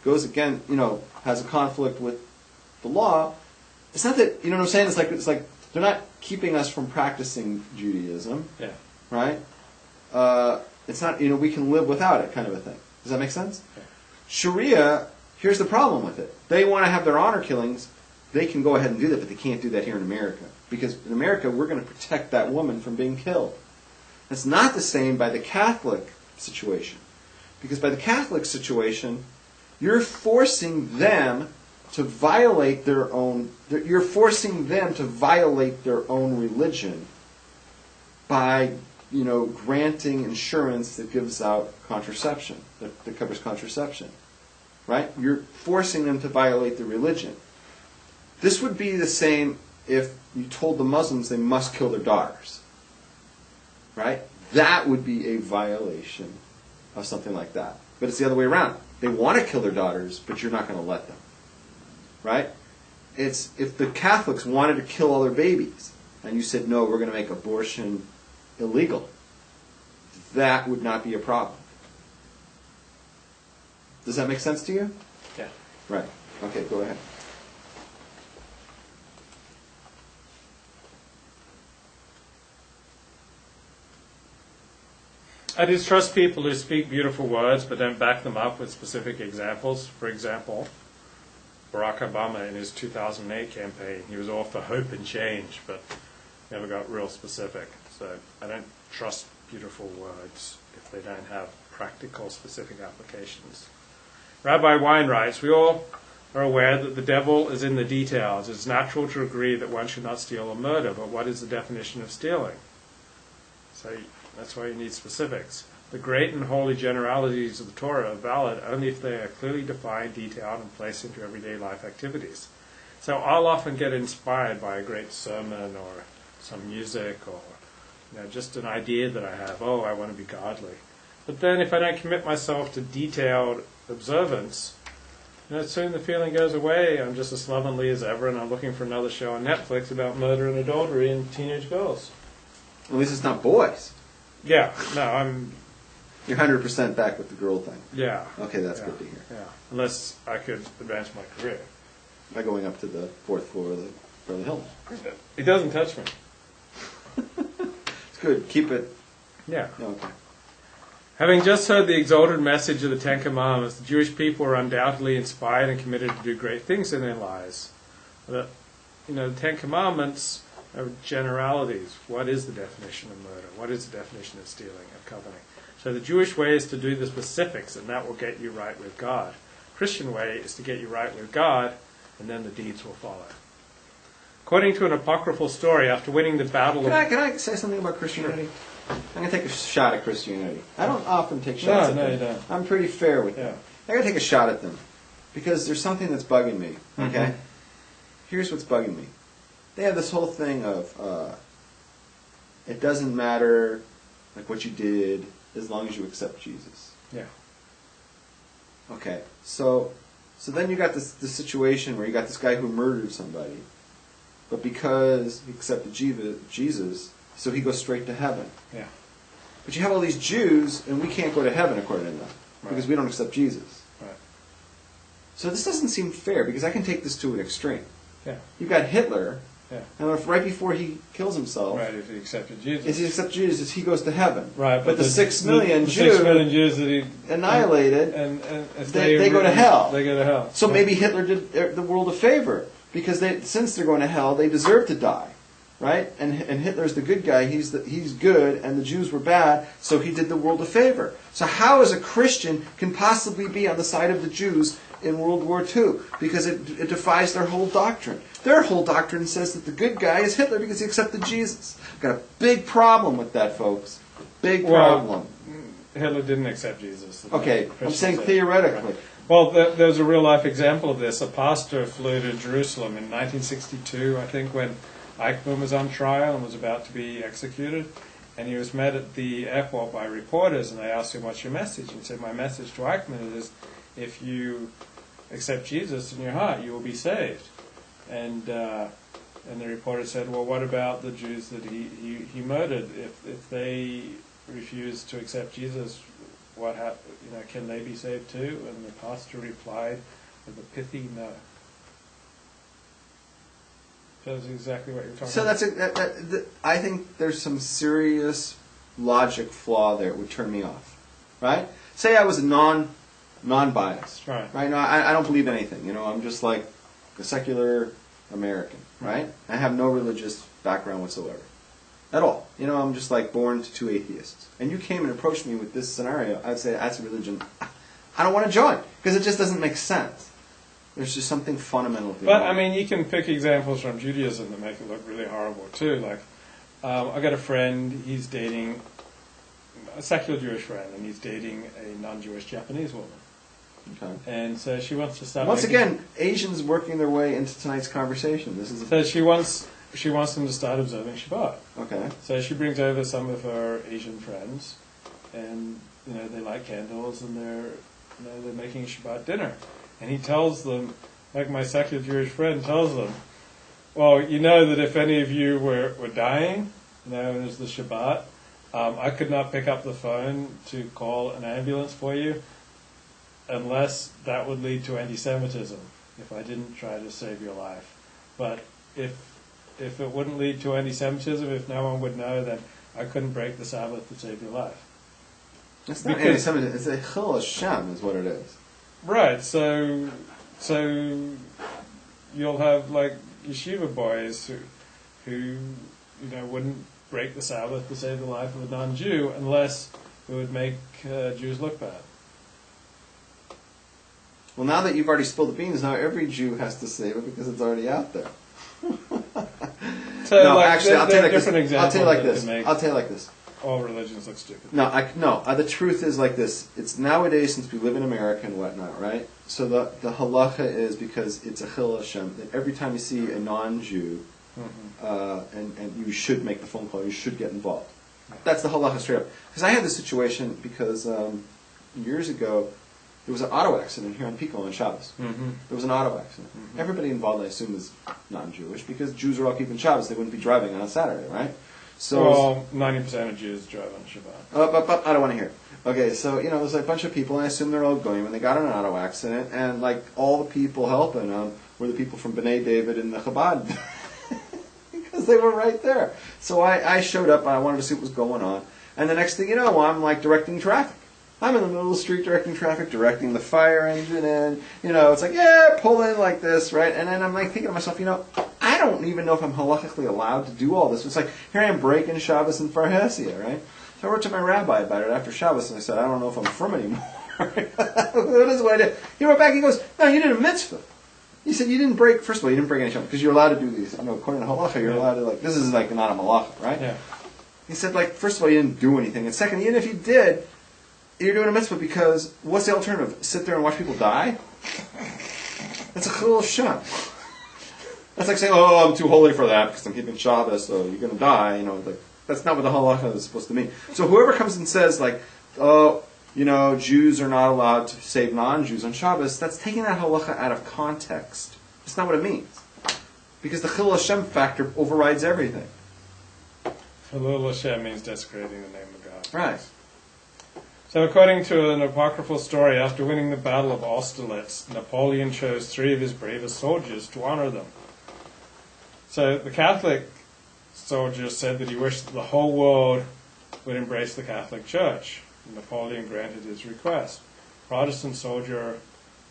goes again, has a conflict with the law, it's not that, you know what I'm saying? It's like they're not keeping us from practicing Judaism, right? It's not, we can live without it, kind of a thing. Does that make sense? Yeah. Sharia, here's the problem with it. They want to have their honor killings. They can go ahead and do that, but they can't do that here in America. Because in America, we're going to protect that woman from being killed. That's not the same by the Catholic situation. Because by the Catholic situation, you're forcing them to violate their own religion by, granting insurance that gives out contraception, that covers contraception. Right? You're forcing them to violate the religion. This would be the same if you told the Muslims they must kill their daughters. Right? That would be a violation of something like that. But it's the other way around. They want to kill their daughters, but you're not going to let them. Right? It's if the Catholics wanted to kill all their babies, and you said, no, we're going to make abortion illegal, that would not be a problem. Does that make sense to you? Yeah. Right. Okay, go ahead. I distrust people who speak beautiful words but don't back them up with specific examples. For example, Barack Obama in his 2008 campaign, he was all for hope and change, but never got real specific. So I don't trust beautiful words if they don't have practical, specific applications. Rabbi Wein writes, we all are aware that the devil is in the details. It's natural to agree that one should not steal or murder, but what is the definition of stealing? So that's why you need specifics. The great and holy generalities of the Torah are valid only if they are clearly defined, detailed, and placed into everyday life activities. So I'll often get inspired by a great sermon or some music or just an idea that I have. Oh, I want to be godly. But then if I don't commit myself to detailed observance, soon the feeling goes away. I'm just as slovenly as ever, and I'm looking for another show on Netflix about murder and adultery and teenage girls. At least it's not boys. Yeah, no, You're 100% back with the girl thing. Yeah. Okay, that's good to hear. Yeah, unless I could advance my career. By going up to the 4th floor of the Beverly Hills. It doesn't touch me. It's good. Keep it. Yeah. Okay. Having just heard the exalted message of the Ten Commandments, the Jewish people were undoubtedly inspired and committed to do great things in their lives. But, the Ten Commandments are generalities. What is the definition of murder? What is the definition of stealing, of coveting? So the Jewish way is to do the specifics, and that will get you right with God. The Christian way is to get you right with God, and then the deeds will follow. According to an apocryphal story, after winning the battle Can I say something about Christianity? I'm going to take a shot at Christianity. I don't often take shots at them. No, you don't. I'm pretty fair with them. I'm going to take a shot at them because there's something that's bugging me. Okay? Mm-hmm. Here's what's bugging me. They have this whole thing of it doesn't matter what you did as long as you accept Jesus. Yeah. Okay. So then you got this situation where you got this guy who murdered somebody, but because he accepted Jesus, so he goes straight to heaven. Yeah. But you have all these Jews, and we can't go to heaven according to them because we don't accept Jesus. Right. So this doesn't seem fair because I can take this to an extreme. Yeah. You've got Hitler. Yeah. And if right before he kills himself, right, if he accepted Jesus, he goes to heaven. Right, but the 6 million Jews, 6 million Jews that he annihilated, and they go to hell. They go to hell. So maybe Hitler did the world a favor because since they're going to hell, they deserve to die, right? And Hitler's the good guy. He's good, and the Jews were bad, so he did the world a favor. So how, as a Christian, can possibly be on the side of the Jews in World War II? Because it defies their whole doctrine. Their whole doctrine says that the good guy is Hitler because he accepted Jesus. I've got a big problem with that, folks. Big problem. Hitler didn't accept Jesus. Okay, I'm saying theoretically. Right. Well, there's a real-life example of this. A pastor flew to Jerusalem in 1962, I think, when Eichmann was on trial and was about to be executed. And he was met at the airport by reporters, and they asked him, what's your message? And he said, my message to Eichmann is, if you accept Jesus in your heart, you will be saved. And the reporter said, well, what about the Jews that he murdered? If they refuse to accept Jesus, can they be saved too? And the pastor replied with a pithy no. That's exactly what you're talking about. So I think there's some serious logic flaw there. It would turn me off, right? Say I was a non-biased, right? No, I don't believe anything. I'm just like a secular American, right? I have no religious background whatsoever, at all. I'm just like born to two atheists. And you came and approached me with this scenario, I'd say that's a religion I don't want to join because it just doesn't make sense. There's just something fundamental. But I mean, you can pick examples from Judaism that make it look really horrible too. Like, I got a friend. He's dating a secular Jewish friend, and he's dating a non-Jewish Japanese woman. Okay. And so she wants to start. Once again, Asians working their way into tonight's conversation. This is. So she wants them to start observing Shabbat. Okay. So she brings over some of her Asian friends, and they light candles, and they're making Shabbat dinner. And he tells them, like my secular Jewish friend tells them, well, you know that if any of you were dying, and it's the Shabbat, I could not pick up the phone to call an ambulance for you unless that would lead to anti-Semitism, if I didn't try to save your life. But if it wouldn't lead to anti-Semitism, if no one would know, then I couldn't break the Sabbath to save your life. It's not anti-Semitism, it's a Chil Hashem is what it is. Right, so you'll have like yeshiva boys who wouldn't break the Sabbath to save the life of a non-Jew unless it would make Jews look bad. Well, now that you've already spilled the beans, now every Jew has to save it because it's already out there. So, no, like, actually, I'll tell you like this. I'll tell you like this. All religions look stupid. No. The truth is like this. It's nowadays, since we live in America and whatnot, right? So the halacha is, because it's a Chil Hashem, that every time you see a non-Jew, and you should make the phone call, you should get involved. That's the halacha straight up. Because I had this situation because years ago, there was an auto accident here on Pico on Shabbos. Mm-hmm. There was an auto accident. Mm-hmm. Everybody involved, I assume, is non-Jewish because Jews are all keeping Shabbos. They wouldn't be driving on a Saturday, right? So 90% of Jews drive on Shabbat. But I don't want to hear. Okay, so there's like a bunch of people, and I assume they're all going when they got in an auto accident, and like all the people helping them were the people from B'nai David and the Chabad, because they were right there. So I showed up, and I wanted to see what was going on, and the next thing you know, I'm like directing traffic. I'm in the middle of the street directing traffic, directing the fire engine in. It's like, yeah, pull in like this, right? And then I'm like thinking to myself, I don't even know if I'm halachically allowed to do all this. It's like, here I am breaking Shabbos and Farhesia, right? So I wrote to my rabbi about it after Shabbos, and I said, I don't know if I'm from anymore. What is what I did? He wrote back, he goes, no, you did a mitzvah. He said, you didn't break, first of all, you didn't break any Shabbos, because you're allowed to do these. According to halacha, you're allowed to, like, this is like not a malacha, right? Yeah. He said, like, first of all, you didn't do anything. And second, even if you did, you're doing a mitzvah because what's the alternative? Sit there and watch people die? That's a Chil Hashem. That's like saying, oh, I'm too holy for that because I'm keeping Shabbos, so you're going to die. Like, that's not what the halacha is supposed to mean. So whoever comes and says, like, oh, Jews are not allowed to save non-Jews on Shabbos, that's taking that halacha out of context. That's not what it means. Because the Chil Hashem factor overrides everything. Chil Hashem means desecrating the name of God. Right. So according to an apocryphal story, after winning the Battle of Austerlitz, Napoleon chose 3 of his bravest soldiers to honor them. So the Catholic soldier said that he wished that the whole world would embrace the Catholic Church. Napoleon granted his request. Protestant soldier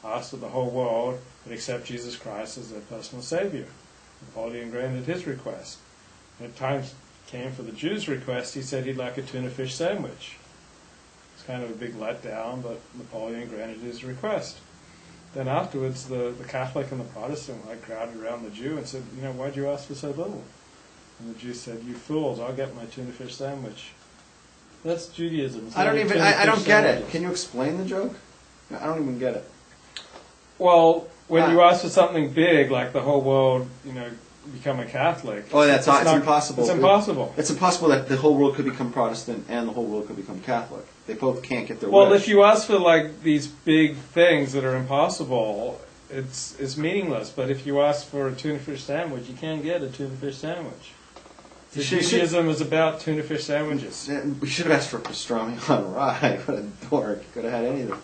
asked that the whole world would accept Jesus Christ as their personal Savior. Napoleon granted his request. When time came for the Jew's request, he said he'd like a tuna fish sandwich. Kind of a big letdown, but Napoleon granted his request. Then afterwards, the Catholic and the Protestant crowded around the Jew and said, why'd you ask for so little? And the Jew said, you fools, I'll get my tuna fish sandwich. That's Judaism. I don't get it. Can you explain the joke? I don't even get it. Well, when you ask for something big, like the whole world, become a Catholic. Oh, it's impossible. It's impossible. It's impossible that the whole world could become Protestant and the whole world could become Catholic. They both can't get their wish. Well, wish. if you ask for like these big things that are impossible, it's meaningless. But if you ask for a tuna fish sandwich, you can't get a tuna fish sandwich. Judaism was about tuna fish sandwiches. We should have asked for pastrami on rye. What a dork. Could have had anything.